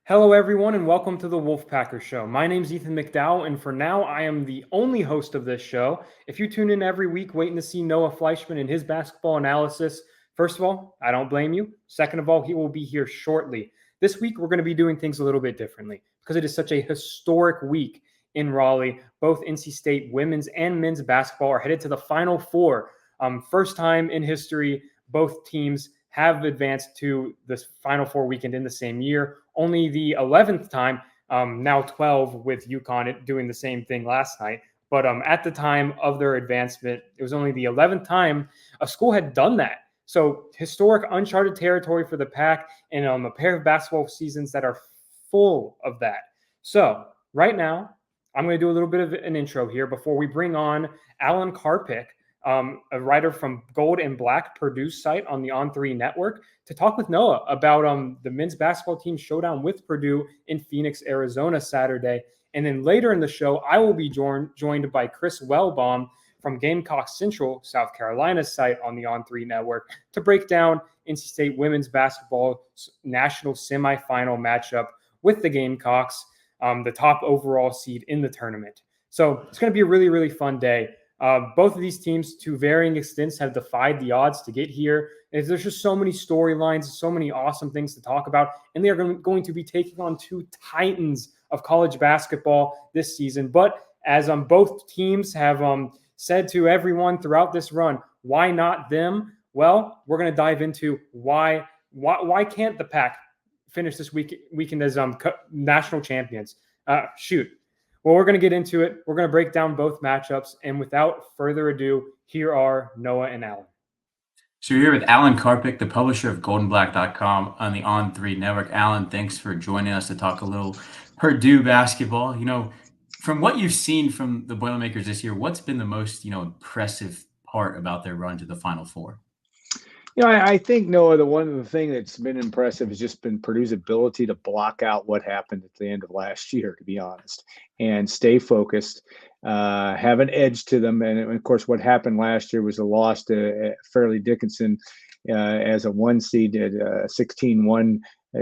Hello, everyone, and welcome to the Wolfpacker Show. My name's Ethan McDowell, and for now, I am the only host of this show. If you tune in every week waiting to see Noah Fleischman and his basketball analysis, first of all, I don't blame you. Second of all, he will be here shortly. This week, we're going to be doing things a little bit differently because it is such a historic week in Raleigh. Both NC State women's and men's basketball are headed to the Final Four. First time in history, both teams have advanced to this Final Four weekend in the same year. Only the 11th time, now 12 with UConn doing the same thing last night. But at the time of their advancement, it was only the 11th time a school had done that. So historic, uncharted territory for the Pack, and a pair of basketball seasons that are full of that. So right now, I'm going to do a little bit of an intro here before we bring on Alan Karpick, a writer from Gold and Black Purdue site on the On3 network, to talk with Noah about the men's basketball team showdown with Purdue in Phoenix, Arizona Saturday. And then later in the show, I will be joined by Chris Wellbaum from Gamecock Central, South Carolina site on the On3 network to break down NC State women's basketball national semifinal matchup with the Gamecocks, the top overall seed in the tournament. So it's going to be a really, really fun day. Both of these teams, to varying extents, have defied the odds to get here. And there's just so many storylines, so many awesome things to talk about. And they are going to be taking on two titans of college basketball this season. But as both teams have said to everyone throughout this run, why not them? Well, we're going to dive into why can't the Pack finish this weekend as national champions? Well, we're going to get into it. We're going to break down both matchups. And without further ado, here are Noah and Alan. So we're here with Alan Karpick, the publisher of goldenblack.com on the On3 network. Alan, thanks for joining us to talk a little Purdue basketball. From what you've seen from the Boilermakers this year, what's been the most, impressive part about their run to the Final Four? I think, Noah, one of the things that's been impressive has just been Purdue's ability to block out what happened at the end of last year, to be honest, and stay focused, have an edge to them. And of course, what happened last year was a loss to Fairleigh Dickinson as a 1 seed at 16-1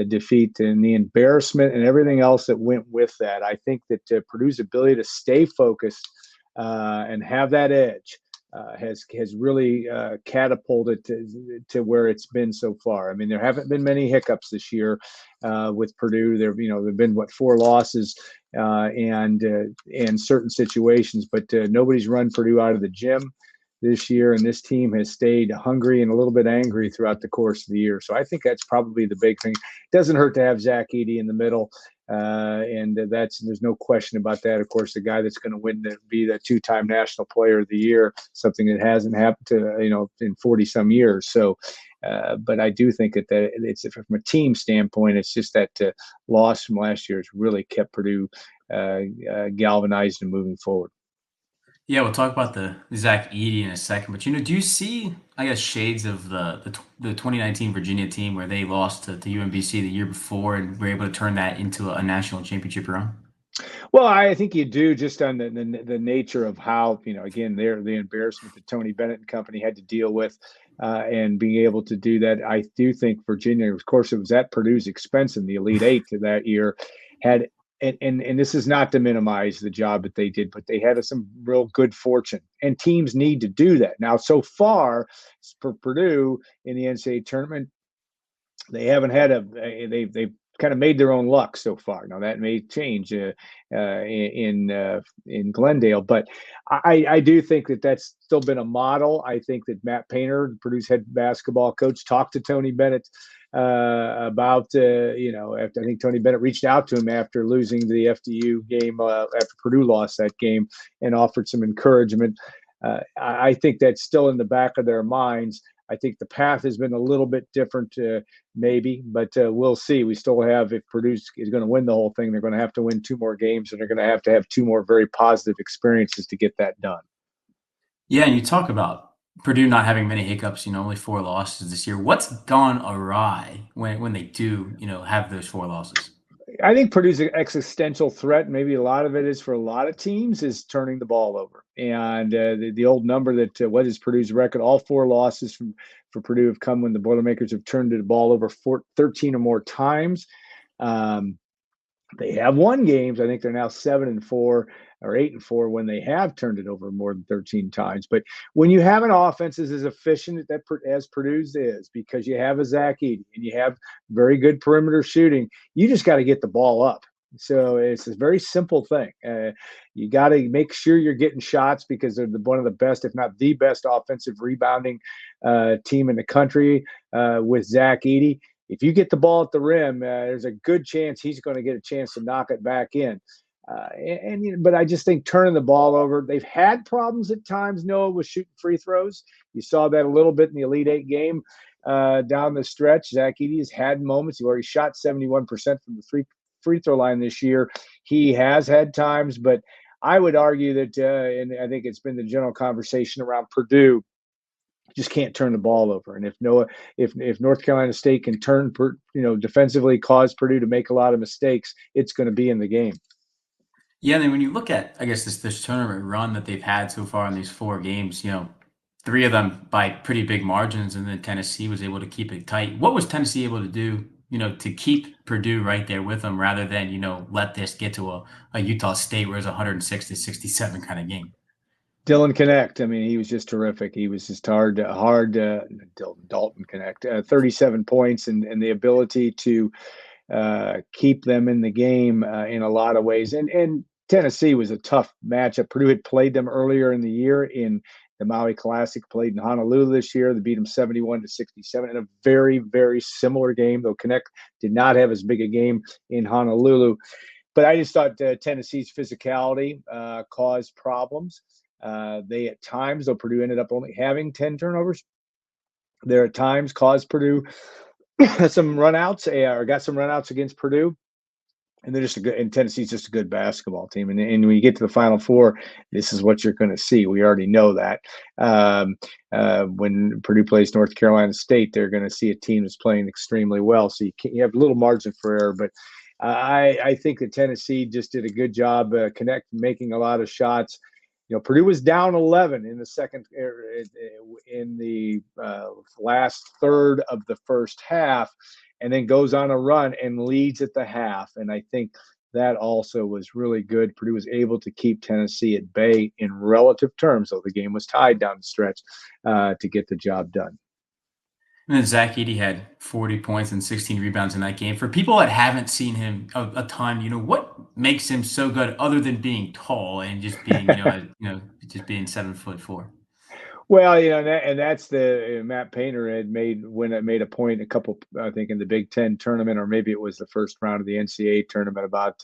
defeat, and the embarrassment and everything else that went with that. I think that Purdue's ability to stay focused and have that edge has really catapulted to where it's been so far. I mean, there haven't been many hiccups this year with Purdue. There've been 4 losses and in certain situations, but nobody's run Purdue out of the gym this year, and this team has stayed hungry and a little bit angry throughout the course of the year. So I think that's probably the big thing. It doesn't hurt to have Zach Edey in the middle. And there's no question about that. Of course, the guy that's going to be the 2-time National Player of the Year, something that hasn't happened to in 40 some years. So, but I do think that it's from a team standpoint, it's just that loss from last year has really kept Purdue galvanized and moving forward. Yeah, we'll talk about the Zach Edey in a second. But do you see, I guess, shades of the 2019 Virginia team where they lost to UMBC the year before and were able to turn that into a national championship run? Well, I think you do, just on the nature of how, again, the embarrassment that Tony Bennett and company had to deal with and being able to do that. I do think Virginia, of course, it was at Purdue's expense in the Elite Eight that year, had and this is not to minimize the job that they did, but they had some real good fortune, and teams need to do that. Now, so far for Purdue in the NCAA tournament, they haven't had they've kind of made their own luck so far. Now that may change in Glendale, but I do think that that's still been a model. I think that Matt Painter, Purdue's head basketball coach, talked to Tony Bennett about after, I think Tony Bennett reached out to him after losing the FDU game, after Purdue lost that game, and offered some encouragement. I think that's still in the back of their minds. I think the path has been a little bit different, maybe, but we'll see. We still have, if Purdue is going to win the whole thing, they're going to have to win 2 more games, and they're going to have 2 more very positive experiences to get that done. Yeah, and you talk about Purdue not having many hiccups, only 4 losses this year. What's gone awry when they do, have those 4 losses? I think Purdue's existential threat, maybe a lot of it is for a lot of teams, is turning the ball over. And the old number that what is Purdue's record? All 4 losses for Purdue have come when the Boilermakers have turned the ball over 13 or more times. They have won games. I think they're now 7-4 or 8-4 when they have turned it over more than 13 times. But when you have an offense as efficient as Purdue's is, because you have a Zach Edey and you have very good perimeter shooting, you just got to get the ball up. So it's a very simple thing. You got to make sure you're getting shots because they're one of the best, if not the best, offensive rebounding team in the country with Zach Edey. If you get the ball at the rim, there's a good chance he's going to get a chance to knock it back in. But I just think turning the ball over, they've had problems at times, Noah, with shooting free throws. You saw that a little bit in the Elite Eight game down the stretch. Zach Edey has had moments. He already shot 71% from the free throw line this year. He has had times, but I would argue that, and I think it's been the general conversation around Purdue, just can't turn the ball over. And if North Carolina State can turn, defensively cause Purdue to make a lot of mistakes, it's going to be in the game. Yeah, and then when you look at, I guess, this tournament run that they've had so far in these 4 games, 3 of them by pretty big margins, and then Tennessee was able to keep it tight. What was Tennessee able to do, to keep Purdue right there with them rather than, let this get to a Utah State where it's 106-67 kind of game? Dylan Connect. I mean, he was just terrific. He was just Dalton Connect, 37 points and the ability to keep them in the game in a lot of ways. And Tennessee was a tough matchup. Purdue had played them earlier in the year in the Maui Classic, played in Honolulu this year. They beat them 71-67 in a very, very similar game, though Connect did not have as big a game in Honolulu. But I just thought Tennessee's physicality caused problems. They at times, though Purdue ended up only having 10 turnovers, there at times caused Purdue some runouts, or got some runouts against Purdue. And they're just and Tennessee's just a good basketball team. And when you get to the Final Four, this is what you're going to see. We already know that. When Purdue plays North Carolina State, they're going to see a team that's playing extremely well. So you have a little margin for error. But I think that Tennessee just did a good job making a lot of shots. Purdue was down 11 in the last third of the first half, and then goes on a run and leads at the half. And I think that also was really good. Purdue was able to keep Tennessee at bay in relative terms, though the game was tied down the stretch, to get the job done. And then Zach Edey had 40 points and 16 rebounds in that game. For people that haven't seen him a ton, what makes him so good other than being tall and just being, just being 7'4"? Well, and that's the Matt Painter had made a point a couple, I think, in the Big Ten tournament, or maybe it was the first round of the NCAA tournament, about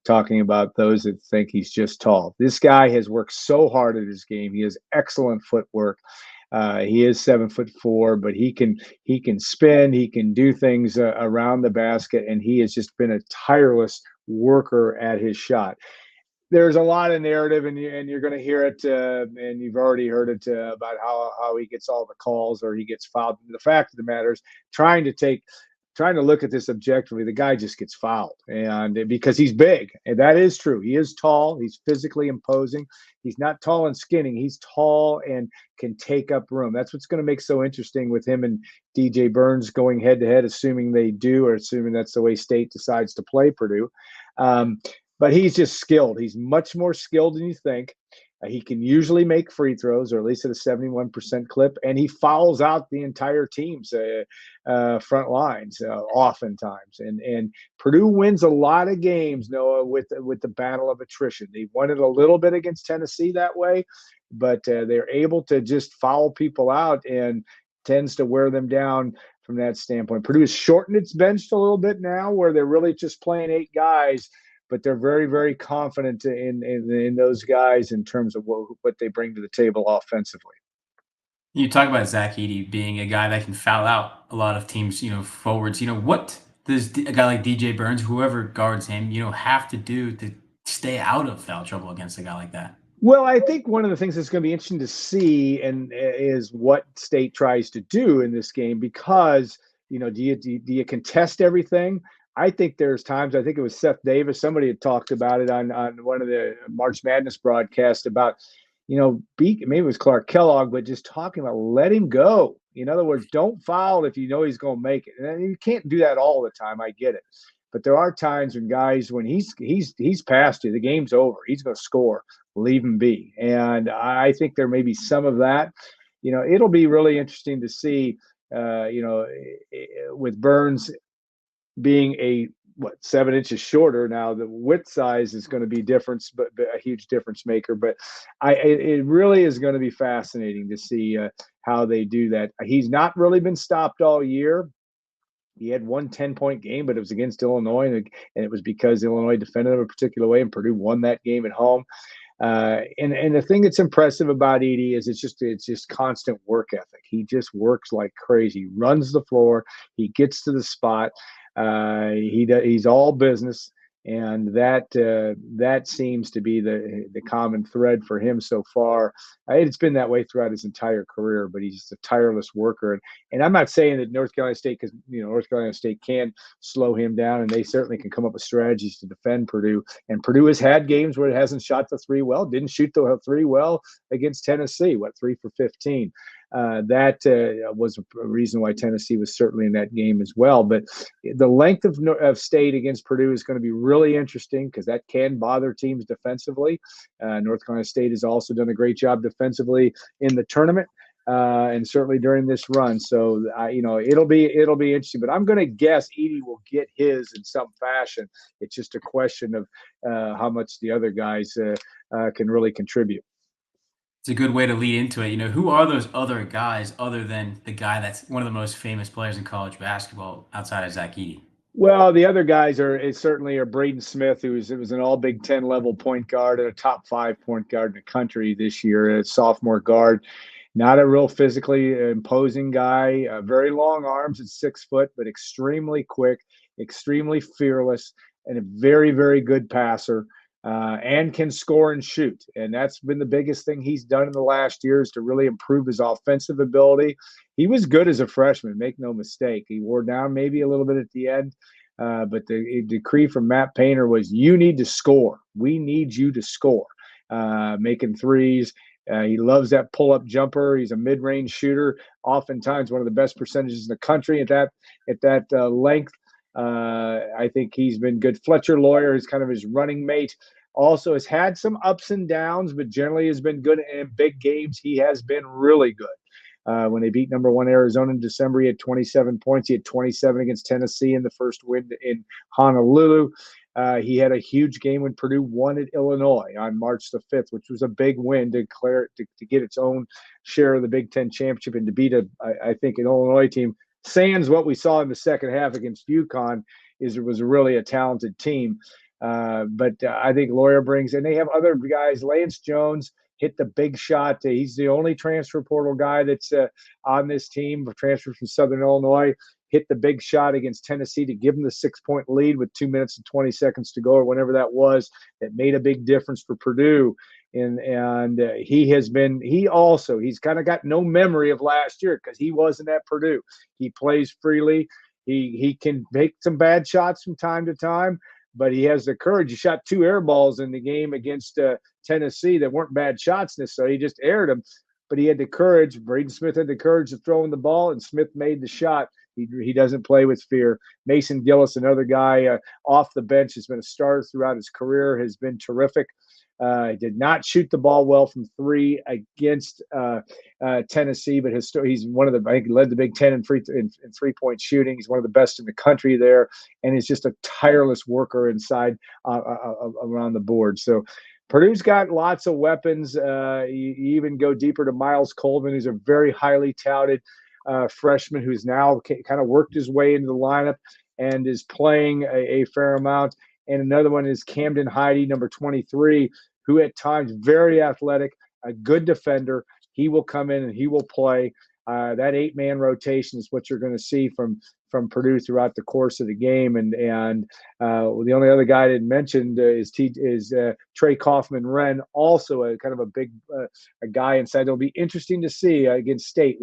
talking about those that think he's just tall. This guy has worked so hard at his game. He has excellent footwork. He is 7'4", but he can spin. He can do things around the basket, and he has just been a tireless worker at his shot. There's a lot of narrative, and you're going to hear it, and you've already heard it about how he gets all the calls or he gets fouled. The fact of the matter is, trying to look at this objectively, the guy just gets fouled, and because he's big, and that is true. He is tall. He's physically imposing. He's not tall and skinny. He's tall and can take up room. That's what's going to make so interesting with him and DJ Burns going head to head, assuming they do, or assuming that's the way State decides to play Purdue. But he's just skilled. He's much more skilled than you think. He can usually make free throws, or at least at a 71% clip, and he fouls out the entire team's front lines oftentimes. And Purdue wins a lot of games, Noah, with the battle of attrition. They won it a little bit against Tennessee that way, but they're able to just foul people out and tends to wear them down from that standpoint. Purdue has shortened its bench a little bit now, where they're really just playing 8 guys, but they're very, very confident in those guys in terms of what they bring to the table offensively. You talk about Zach Edey being a guy that can foul out a lot of teams, forwards. What does a guy like DJ Burns, whoever guards him, have to do to stay out of foul trouble against a guy like that? Well, I think one of the things that's going to be interesting to see is what State tries to do in this game, because do you contest everything? I think there's times, I think it was Seth Davis, somebody had talked about it on one of the March Madness broadcasts about, maybe it was Clark Kellogg, but just talking about let him go. In other words, don't foul if you know he's going to make it. And you can't do that all the time. I get it. But there are times when guys, when he's past you, the game's over. He's going to score. Leave him be. And I think there may be some of that. It'll be really interesting to see. With Burns being 7 inches shorter now, the width size is going to be different, but a huge difference maker. But it really is going to be fascinating to see how they do that. He's not really been stopped all year. He had one 10-point game, but it was against Illinois, and it was because Illinois defended him a particular way, and Purdue won that game at home. And the thing that's impressive about Edey is it's just constant work ethic. He just works like crazy, runs the floor, he gets to the spot. He's all business, and that seems to be the common thread for him so far. It's been that way throughout his entire career, but he's just a tireless worker. And I'm not saying that North Carolina State, because North Carolina State can slow him down, and they certainly can come up with strategies to defend Purdue. And Purdue has had games where it hasn't shot the three well, didn't shoot the three well against Tennessee. 3 for 15. That was a reason why Tennessee was certainly in that game as well. But the length of State against Purdue is going to be really interesting because that can bother teams defensively. North Carolina State has also done a great job defensively in the tournament. And certainly during this run. So, it'll be interesting. But I'm going to guess Edey will get his in some fashion. It's just a question of how much the other guys can really contribute. It's a good way to lead into it. Who are those other guys other than the guy that's one of the most famous players in college basketball outside of Zach Edey? Well, the other guys certainly are Braden Smith, who was an all Big Ten level point guard and a top 5 point guard in the country this year, a sophomore guard. Not a real physically imposing guy, very long arms at 6 foot, but extremely quick, extremely fearless, and a very, very good passer. And can score and shoot. And that's been the biggest thing he's done in the last year is to really improve his offensive ability. He was good as a freshman, make no mistake. He wore down maybe a little bit at the end, but the decree from Matt Painter was you need to score. We need you to score, making threes. He loves that pull-up jumper. He's a mid-range shooter, oftentimes one of the best percentages in the country at that length. I think he's been good. Fletcher Lawyer is kind of his running mate. Also has had some ups and downs, but generally has been good in big games. He has been really good. When they beat number 1 Arizona in December, he had 27 points. He had 27 against Tennessee in the first win in Honolulu. He had a huge game when Purdue won at Illinois on March the 5th, which was a big win to get its own share of the Big Ten championship and to beat I think an Illinois team. Sans what we saw in the second half against UConn, it was really a talented team. But I think Lawyer brings, and they have other guys. Lance Jones hit the big shot. He's the only transfer portal guy that's on this team, transferred from Southern Illinois. Hit the big shot against Tennessee to give them the 6-point lead with 2 minutes and 20 seconds to go, or whenever that was. That made a big difference for Purdue. And he's kind of got no memory of last year because he wasn't at Purdue. He plays freely. He can make some bad shots from time to time, but he has the courage. He shot 2 air balls in the game against Tennessee that weren't bad shots necessarily. He just aired them, but he had the courage. Braden Smith had the courage to throw in the ball, and Smith made the shot. He doesn't play with fear. Mason Gillis, another guy off the bench, has been a starter throughout his career, has been terrific. Did not shoot the ball well from 3 against Tennessee, but he's one of I think he led the Big Ten in 3-point shooting. He's one of the best in the country there, and he's just a tireless worker inside around the board. So Purdue's got lots of weapons. You even go deeper to Miles Colvin, who's a very highly touted freshman who's now kind of worked his way into the lineup and is playing a fair amount. And another one is Camden Heide, number 23, who at times very athletic, a good defender. He will come in and he will play. That 8-man rotation is what you're going to see from Purdue throughout the course of the game. And the only other guy I didn't mention is Trey Kaufman-Wren, also a kind of a big a guy inside. It'll be interesting to see against State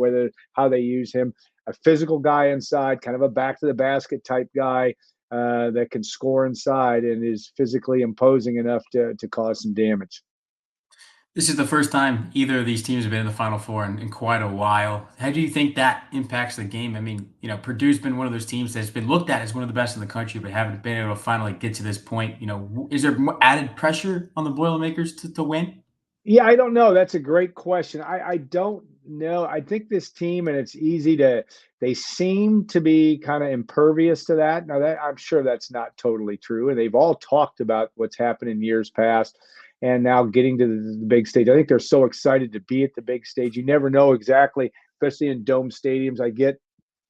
how they use him. A physical guy inside, kind of a back-to-the-basket type guy. That can score inside and is physically imposing enough to cause some damage. This is the first time either of these teams have been in the Final Four in quite a while. How do you think that impacts the game? I mean, Purdue's been one of those teams that's been looked at as one of the best in the country, but haven't been able to finally get to this point. Is there more added pressure on the Boilermakers to win? Yeah, I don't know. That's a great question. I don't know. I think this team, and it's easy to, they seem to be kind of impervious to that. Now, that I'm sure that's not totally true. And they've all talked about what's happened in years past and now getting to the big stage. I think they're so excited to be at the big stage. You never know exactly, especially in dome stadiums. I get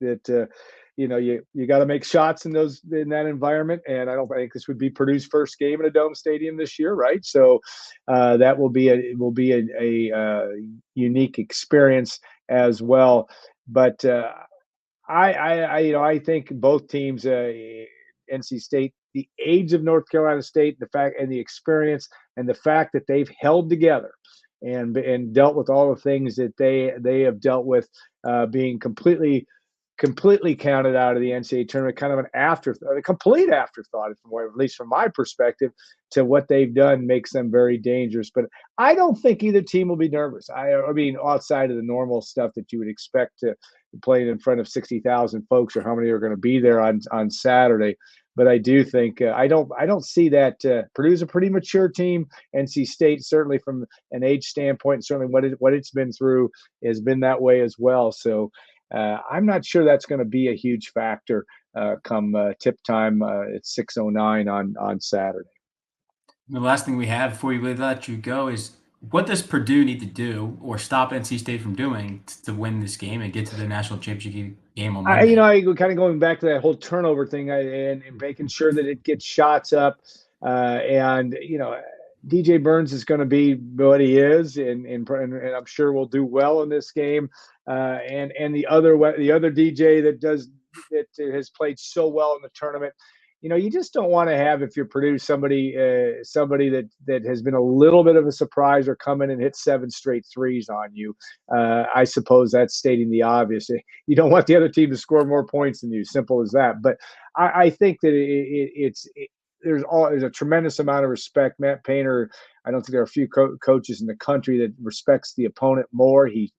that you got to make shots in that environment, and I don't think this would be Purdue's first game in a dome stadium this year, right? So that will be a unique experience as well. But I think both teams, NC State, the age of North Carolina State, the fact and the experience, and the fact that they've held together and dealt with all the things that they have dealt with, being completely counted out of the NCAA tournament, kind of an afterthought, a complete afterthought, at least from my perspective, to what they've done makes them very dangerous. But I don't think either team will be nervous. I mean, outside of the normal stuff that you would expect to play in front of 60,000 folks, or how many are going to be there on Saturday. But I do think I don't see that. Purdue's a pretty mature team. NC State, certainly from an age standpoint, certainly what it's been through, has been that way as well. So I'm not sure that's going to be a huge factor come tip time at 6:09 on Saturday. The last thing we have before we let you go is, what does Purdue need to do or stop NC State from doing to win this game and get to the national championship game on Monday? I kind of going back to that whole turnover thing, and making sure that it gets shots up, and DJ Burns is going to be what he is, and I'm sure will do well in this game. And the other DJ that has played so well in the tournament. You just don't want to have, if you're Purdue, somebody that has been a little bit of a surprise or come in and hit 7 straight threes on you. I suppose that's stating the obvious. You don't want the other team to score more points than you. Simple as that. But I think that there's a tremendous amount of respect. Matt Painter, I don't think there are a few coaches in the country that respects the opponent more. He'd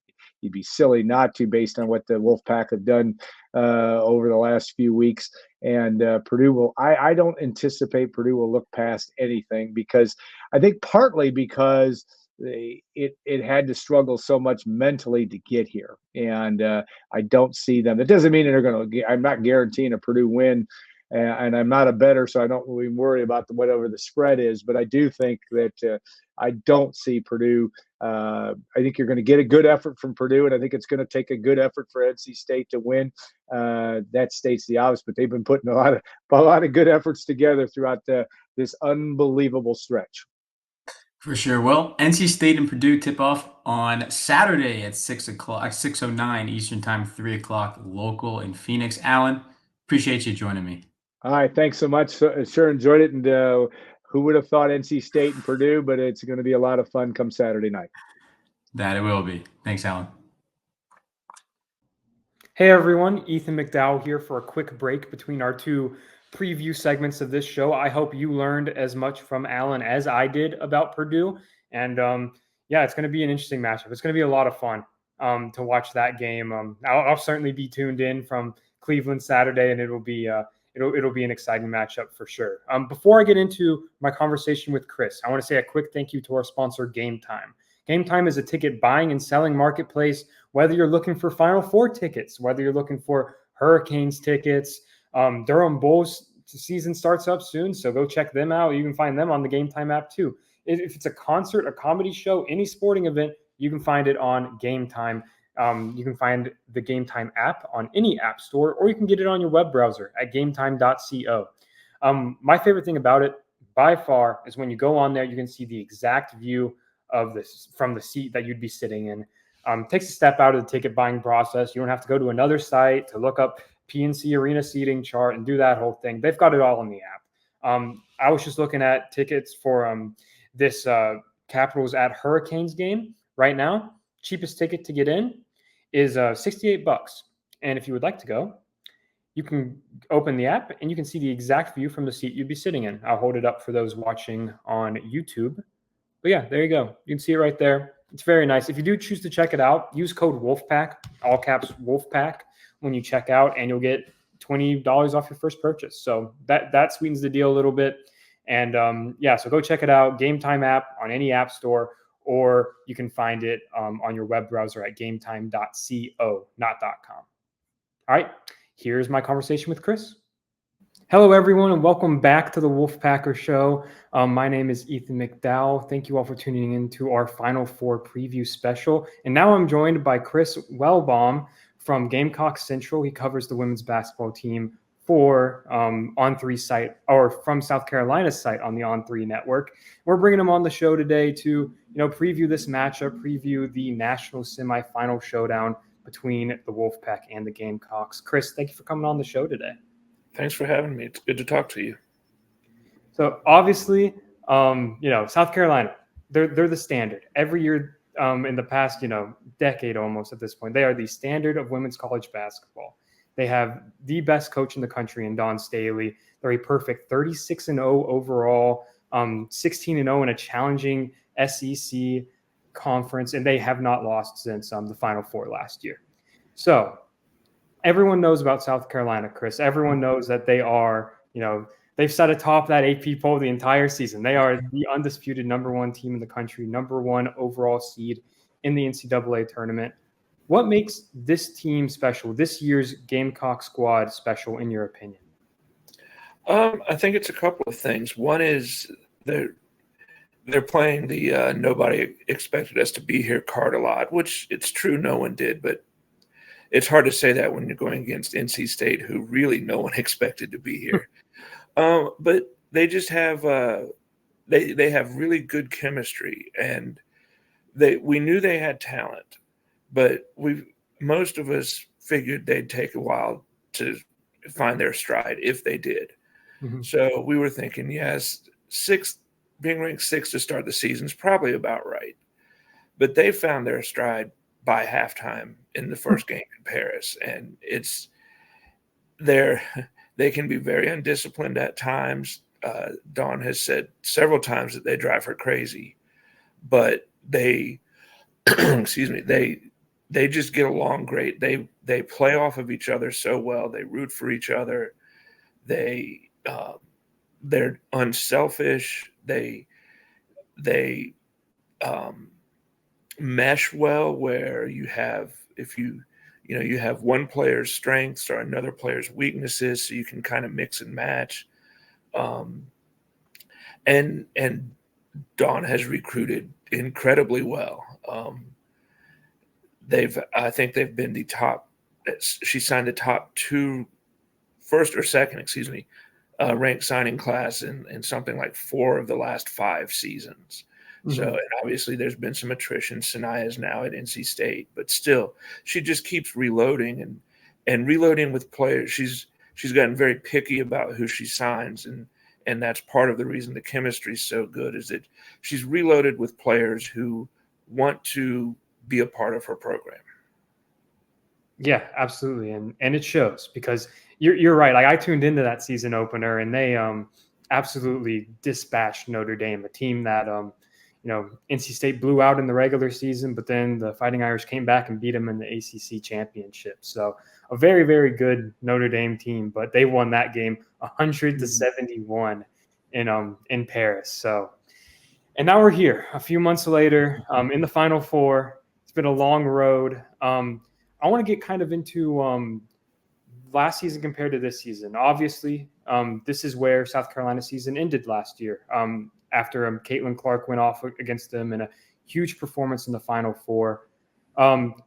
be silly not to, based on what the Wolfpack have done over the last few weeks. And Purdue will. I don't anticipate Purdue will look past anything, because I think partly because it had to struggle so much mentally to get here, and I don't see them. It doesn't mean they're going to. I'm not guaranteeing a Purdue win. And I'm not a bettor, so I don't really worry about whatever the spread is. But I do think that I don't see Purdue. I think you're going to get a good effort from Purdue, and I think it's going to take a good effort for NC State to win. That states the obvious, but they've been putting a lot of good efforts together throughout this unbelievable stretch. For sure. Well, NC State and Purdue tip off on Saturday at 6:00, 6:09 Eastern Time, 3:00 local in Phoenix. Alan, appreciate you joining me. All right, thanks so much. Sure enjoyed it, and who would have thought NC State and Purdue? But it's going to be a lot of fun come Saturday night. That it will be. Thanks, Alan. Hey everyone, Ethan McDowell here for a quick break between our two preview segments of this show. I hope you learned as much from Alan as I did about Purdue. And it's going to be an interesting matchup. It's going to be a lot of fun to watch that game. I'll certainly be tuned in from Cleveland Saturday, and it'll be an exciting matchup for sure. Before I get into my conversation with Chris, I want to say a quick thank you to our sponsor, Game Time. Game Time is a ticket buying and selling marketplace. Whether you're looking for Final Four tickets, whether you're looking for Hurricanes tickets, Durham Bulls season starts up soon, so go check them out. You can find them on the Game Time app too. If it's a concert, a comedy show, any sporting event, you can find it on Game Time. You can find the Game Time app on any app store, or you can get it on your web browser at gametime.co. My favorite thing about it by far is when you go on there, you can see the exact view of this from the seat that you'd be sitting in. Takes a step out of the ticket buying process. You don't have to go to another site to look up PNC Arena seating chart and do that whole thing. They've got it all in the app. I was just looking at tickets for this Capitals at Hurricanes game right now. Cheapest ticket to get in is $68. And if you would like to go, you can open the app and you can see the exact view from the seat you'd be sitting in. I'll hold it up for those watching on YouTube But yeah, there you go. You can see it right there. It's very nice. If you do choose to check it out, use code Wolfpack, all caps Wolfpack, when you check out, and you'll get $20 off your first purchase. So that sweetens the deal a little bit. And so go check it out. Game Time app on any app store, or you can find it on your web browser at gametime.co, not .com. All right, here's my conversation with Chris. Hello, everyone, and welcome back to the Wolfpacker Show. My name is Ethan McDowell. Thank you all for tuning in to our Final Four preview special. And now I'm joined by Chris Wellbaum from Gamecock Central. He covers the women's basketball team for On3 site, or from South Carolina's site on the On3 network. We're bringing him on the show today to preview this matchup, preview the national semifinal showdown between the Wolfpack and the Gamecocks. Chris, thank you for coming on the show today. Thanks for having me. It's good to talk to you. So obviously, South Carolina, they're the standard every year in the past, decade almost at this point. They are the standard of women's college basketball. They have the best coach in the country in Dawn Staley. They're a perfect 36-0 overall, 16-0 in a challenging SEC conference, and they have not lost since the Final Four last year. So everyone knows about South Carolina, Chris. Everyone knows that they are, they've sat atop that AP poll the entire season. They are the undisputed number one team in the country, number one overall seed in the NCAA tournament. What makes this team special, this year's Gamecock squad special, in your opinion? I think it's a couple of things. One is they're playing the nobody expected us to be here card a lot, which it's true no one did, but it's hard to say that when you're going against NC State, who really no one expected to be here. But they just have they have really good chemistry, and we knew they had talent, but most of us figured they'd take a while to find their stride if they did. Mm-hmm. So we were thinking, yes, being ranked 6th to start the season is probably about right, but they found their stride by halftime in the first game in Paris. And they can be very undisciplined at times. Dawn has said several times that they drive her crazy, but they, they just get along great. They play off of each other so well. They root for each other. They're unselfish. They mesh well, where you have, you have one player's strengths or another player's weaknesses, so you can kind of mix and match. And Dawn has recruited incredibly well. I think they've been the top. She signed the top first or second ranked signing class in something like 4 of the last 5 seasons. Mm-hmm. So, and obviously there's been some attrition. Sanaya is now at NC State, but still she just keeps reloading and reloading with players. She's gotten very picky about who she signs, and that's part of the reason the chemistry is so good, is that she's reloaded with players who want to be a part of her program. Yeah, absolutely. And it shows, because you're right. Like, I tuned into that season opener, and they absolutely dispatched Notre Dame, a team that NC State blew out in the regular season, but then the Fighting Irish came back and beat them in the ACC championship. So a very, very good Notre Dame team, but they won that game 100-71 in Paris. So, and now we're here a few months later in the Final Four. It's been a long road. I want to get kind of into last season compared to this season. Obviously, this is where South Carolina's season ended last year. After Caitlin Clark went off against them in a huge performance in the Final Four.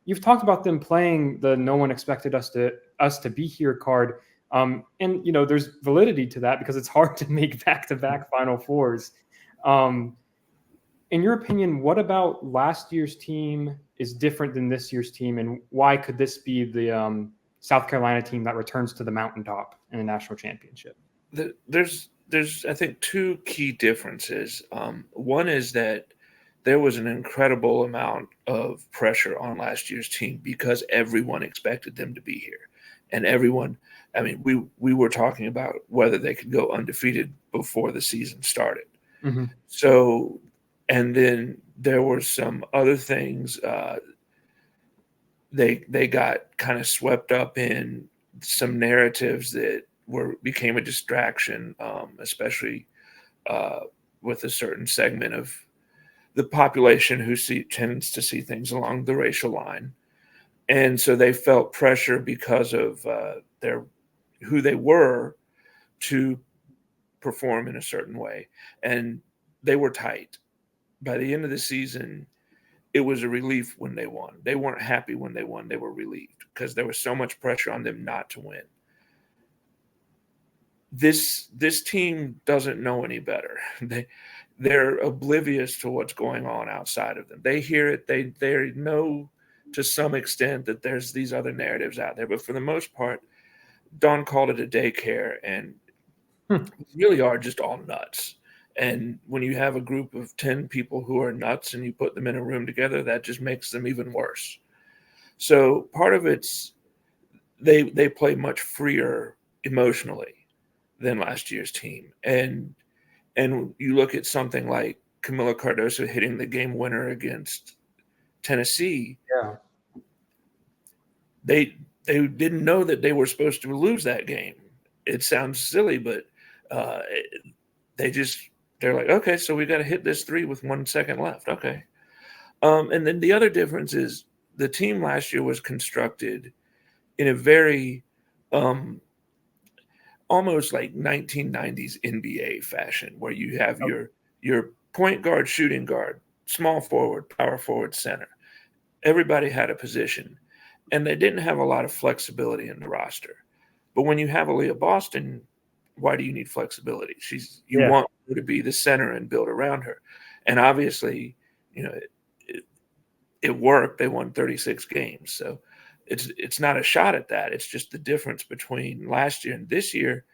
You've talked about them playing the "no one expected us to be here" card, and there's validity to that, because it's hard to make back-to-back Final Fours. In your opinion, what about last year's team is different than this year's team, and why could this be the South Carolina team that returns to the mountaintop in the national championship? There's I think 2 key differences. One is that there was an incredible amount of pressure on last year's team, because everyone expected them to be here. And everyone, we were talking about whether they could go undefeated before the season started. Mm-hmm. So, And then there were some other things. They got kind of swept up in some narratives that became a distraction, especially with a certain segment of the population who tends to see things along the racial line. And so they felt pressure because of who they were to perform in a certain way. And they were tight. By the end of the season, it was a relief when they won. They weren't happy when they won. They were relieved because there was so much pressure on them not to win. This team doesn't know any better. They're oblivious to what's going on outside of them. They hear it. They know to some extent that there's these other narratives out there. But for the most part, Don called it a daycare, and really are just all nuts. And when you have a group of 10 people who are nuts and you put them in a room together, that just makes them even worse. So part of it's they play much freer emotionally than last year's team. And you look at something like Camila Cardoso hitting the game winner against Tennessee. Yeah. They didn't know that they were supposed to lose that game. It sounds silly, but they're like, okay, so we got to hit this 3 with 1 second left. Okay. And then the other difference is the team last year was constructed in a very almost like 1990s NBA fashion, where you have your point guard, shooting guard, small forward, power forward, center. Everybody had a position, and they didn't have a lot of flexibility in the roster. But when you have Aaliyah Boston, why do you need flexibility? You want her to be the center and build around her. And obviously, it worked. They won 36 games. So it's not a shot at that. It's just the difference between last year and this year.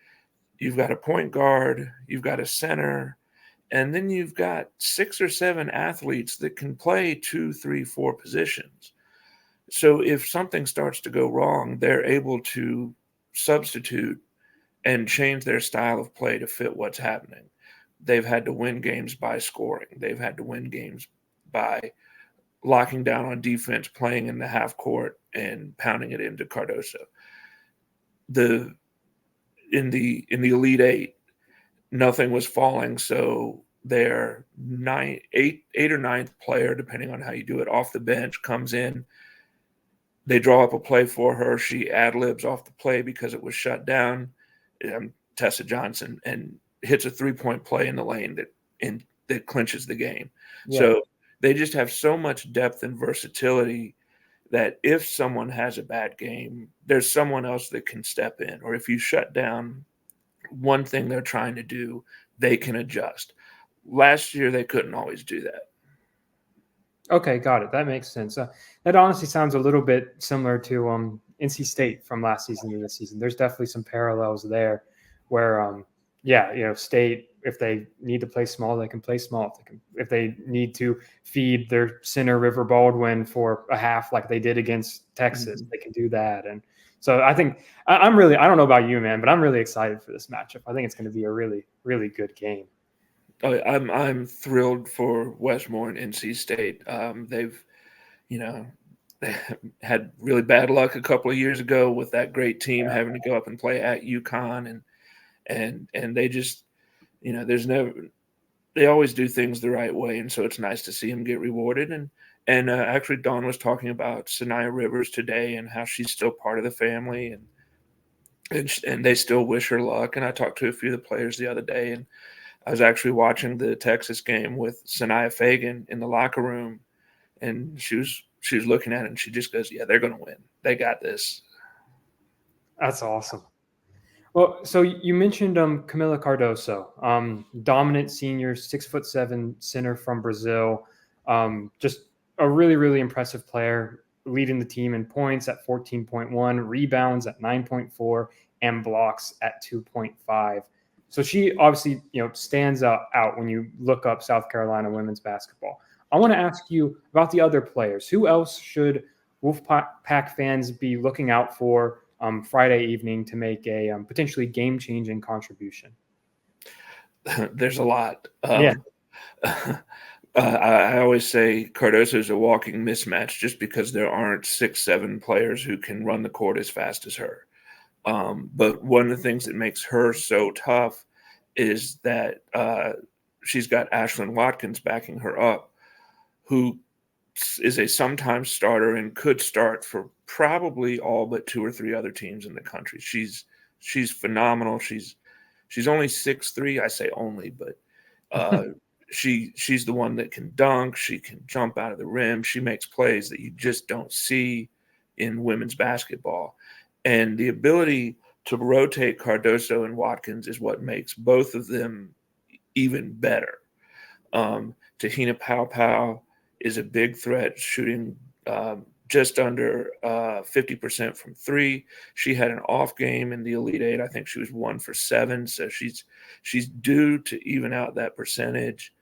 You've got a point guard, you've got a center, and then you've got 6 or 7 athletes that can play 2, 3, 4 positions. So if something starts to go wrong, they're able to substitute and change their style of play to fit what's happening. They've had to win games by scoring. They've had to win games by locking down on defense, playing in the half court, and pounding it into Cardoso. In the Elite Eight, nothing was falling, so their 8th or 9th player, depending on how you do it, off the bench comes in. They draw up a play for her. She ad-libs off the play because it was shut down. Tessa Johnson, and hits a 3-point play in the lane that clinches the game. Yeah. So they just have so much depth and versatility that if someone has a bad game, there's someone else that can step in. Or if you shut down one thing they're trying to do, they can adjust. Last year, they couldn't always do that. Okay, got it. That makes sense. That honestly sounds a little bit similar to NC State from last season to this season. There's definitely some parallels there where, State, if they need to play small, they can play small. If they need to feed their center River Baldwin for a half like they did against Texas, they can do that. And so I think I don't know about you, man, but I'm really excited for this matchup. I think it's going to be a really, really good game. I'm thrilled for Westmore and NC State. They've had really bad luck a couple of years ago with that great team having to go up and play at UConn, and they just, they always do things the right way, and so it's nice to see them get rewarded. And actually, Dawn was talking about Sanaya Rivers today and how she's still part of the family, and they still wish her luck. And I talked to a few of the players the other day, and I was actually watching the Texas game with Sanaya Fagan in the locker room, and she was looking at it, and she just goes, "Yeah, they're going to win. They got this." That's awesome. Well, so you mentioned Camila Cardoso, dominant senior, 6'7" center from Brazil, just a really, really impressive player, leading the team in points at 14.1, rebounds at 9.4, and blocks at 2.5. So she obviously, stands out when you look up South Carolina women's basketball. I want to ask you about the other players. Who else should Wolfpack fans be looking out for Friday evening to make a potentially game-changing contribution? There's a lot. I always say Cardoso is a walking mismatch just because there aren't 6-7 players who can run the court as fast as her. But one of the things that makes her so tough is that she's got Ashlyn Watkins backing her up, who is a sometimes starter and could start for probably all but 2 or 3 other teams in the country. She's phenomenal. She's only 6'3". I say only, but she's the one that can dunk. She can jump out of the rim. She makes plays that you just don't see in women's basketball. And the ability to rotate Cardoso and Watkins is what makes both of them even better. Tahina Pau is a big threat, shooting just under 50% from 3. She had an off game in the Elite Eight. I think she was 1 for 7. So she's due to even out that percentage.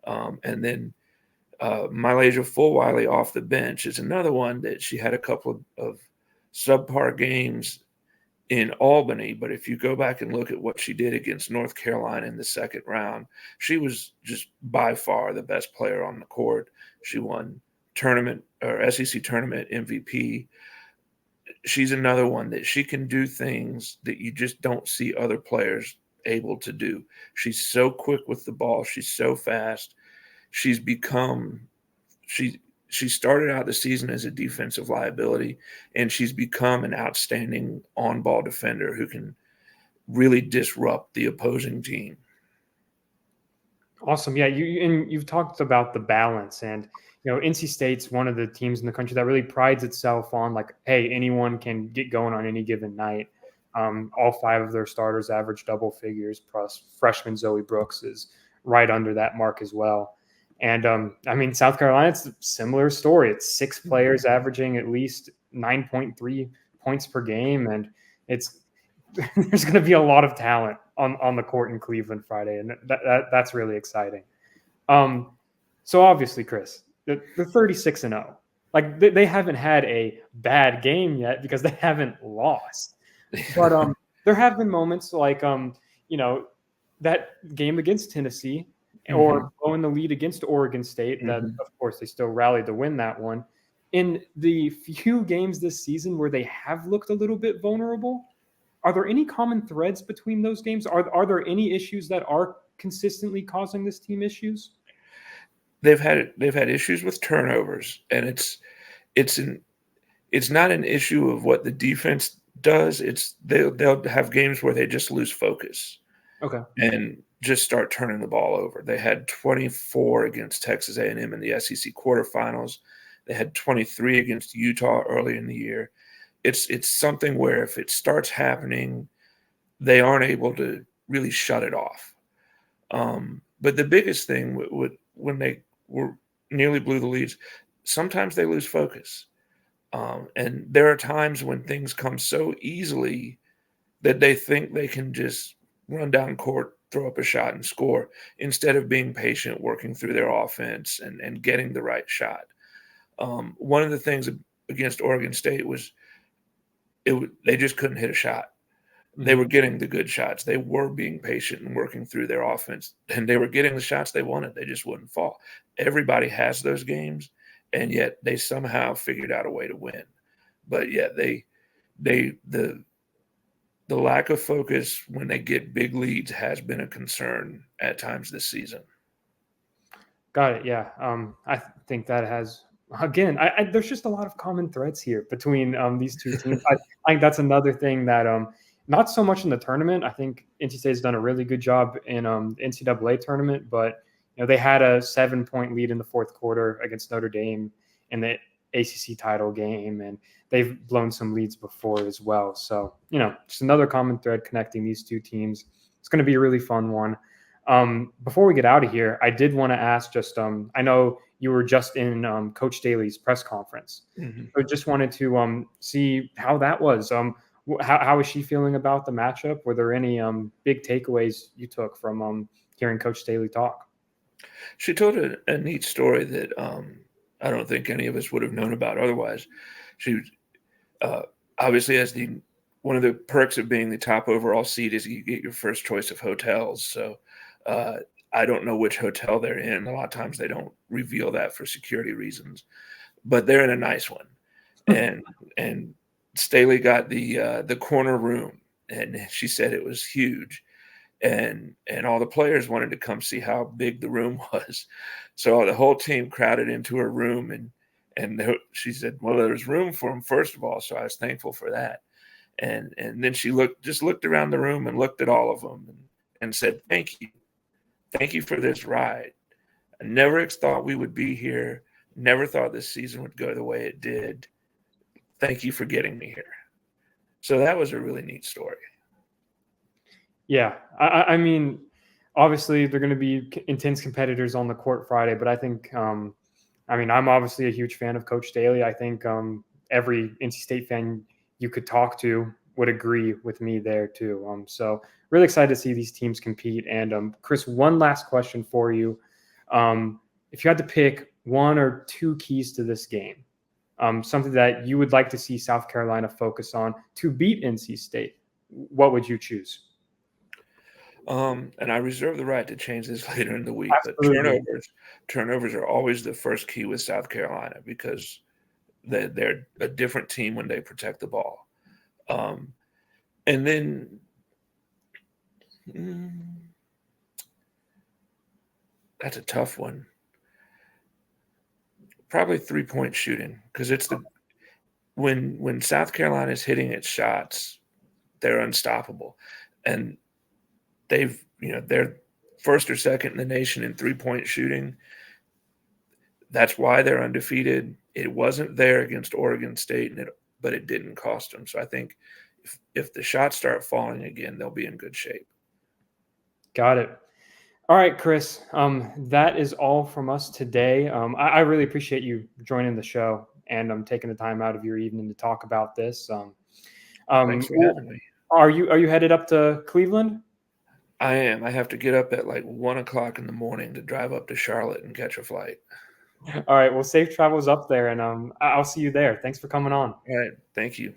And then Malaysia Fulwiley off the bench is another one that she had a couple of subpar games in Albany. But if you go back and look at what she did against North Carolina in the second round, she was just by far the best player on the court. She won tournament or SEC tournament MVP. She's another one that she can do things that you just don't see other players able to do. She's so quick with the ball. She's so fast. She started out the season as a defensive liability, and she's become an outstanding on-ball defender who can really disrupt the opposing team. Awesome. Yeah, you've talked about the balance, and NC State's one of the teams in the country that really prides itself on, like, hey, anyone can get going on any given night. All 5 of their starters average double figures, plus freshman Zoe Brooks is right under that mark as well. And South Carolina, it's a similar story. It's 6 players averaging at least 9.3 points per game, and there's going to be a lot of talent on the court in Cleveland Friday, and that's really exciting. So obviously, Chris, they're 36-0. Like, they haven't had a bad game yet because they haven't lost. But there have been moments like that game against Tennessee, or blowing the lead against Oregon State, that, of course, they still rallied to win that one. In the few games this season where they have looked a little bit vulnerable, are there any common threads between those games? Are there any issues that are consistently causing this team issues? They've had issues with turnovers, and it's not an issue of what the defense does. They'll have games where they just lose focus. Okay. And just start turning the ball over. They had 24 against Texas A&M in the SEC quarterfinals. They had 23 against Utah early in the year. It's something where if it starts happening, they aren't able to really shut it off. But the biggest thing when they nearly blew the leads, sometimes they lose focus. And there are times when things come so easily that they think they can just run down court, throw up a shot, and score, instead of being patient, working through their offense and getting the right shot. One of the things against Oregon State was they just couldn't hit a shot. They were getting the good shots. They were being patient and working through their offense, and they were getting the shots they wanted. They just wouldn't fall. Everybody has those games, and yet they somehow figured out a way to win. But yeah, the lack of focus when they get big leads has been a concern at times this season. Got it. Yeah. I think that has, again, there's just a lot of common threads here between these two teams. I think that's another thing that not so much in the tournament. I think NC State has done a really good job in the NCAA tournament, but they had a 7-point lead in the fourth quarter against Notre Dame in the ACC title game, and they've blown some leads before as well. So, just another common thread connecting these two teams. It's going to be a really fun one. Before we get out of here, I did want to ask I know you were just in Coach Daly's press conference. So just wanted to see how that was. How is she feeling about the matchup? Were there any big takeaways you took from hearing Coach Daly talk? She told a neat story that I don't think any of us would have known about otherwise. She obviously has one of the perks of being the top overall seed is you get your first choice of hotels. So I don't know which hotel they're in. A lot of times they don't reveal that for security reasons, but they're in a nice one. And Staley got the corner room, and she said it was huge. And all the players wanted to come see how big the room was. So the whole team crowded into her room, and she said, well, there's room for them, first of all. So I was thankful for that. And then she looked around the room and looked at all of them and said, thank you. Thank you for this ride. I never thought we would be here. Never thought this season would go the way it did. Thank you for getting me here. So that was a really neat story. Yeah. I mean, obviously they're going to be intense competitors on the court Friday, but I think, I'm obviously a huge fan of Coach Staley. I think every NC State fan you could talk to would agree with me there too. So really excited to see these teams compete. And Chris, one last question for you. If you had to pick one or two keys to this game, something that you would like to see South Carolina focus on to beat NC State, what would you choose? And I reserve the right to change this later in the week. Absolutely. But turnovers are always the first key with South Carolina because they're a different team when they protect the ball. And then that's a tough one. Probably 3-point shooting, because it's when South Carolina is hitting its shots, they're unstoppable, and they're first or second in the nation in 3-point shooting. That's why they're undefeated. It wasn't there against Oregon State, but it didn't cost them. So I think if the shots start falling again, they'll be in good shape. Got it. All right, Chris, that is all from us today. I really appreciate you joining the show and taking the time out of your evening to talk about this. Thanks for having me. Are you headed up to Cleveland? I am. I have to get up at like 1 o'clock in the morning to drive up to Charlotte and catch a flight. All right. Well, safe travels up there, and I'll see you there. Thanks for coming on. All right. Thank you.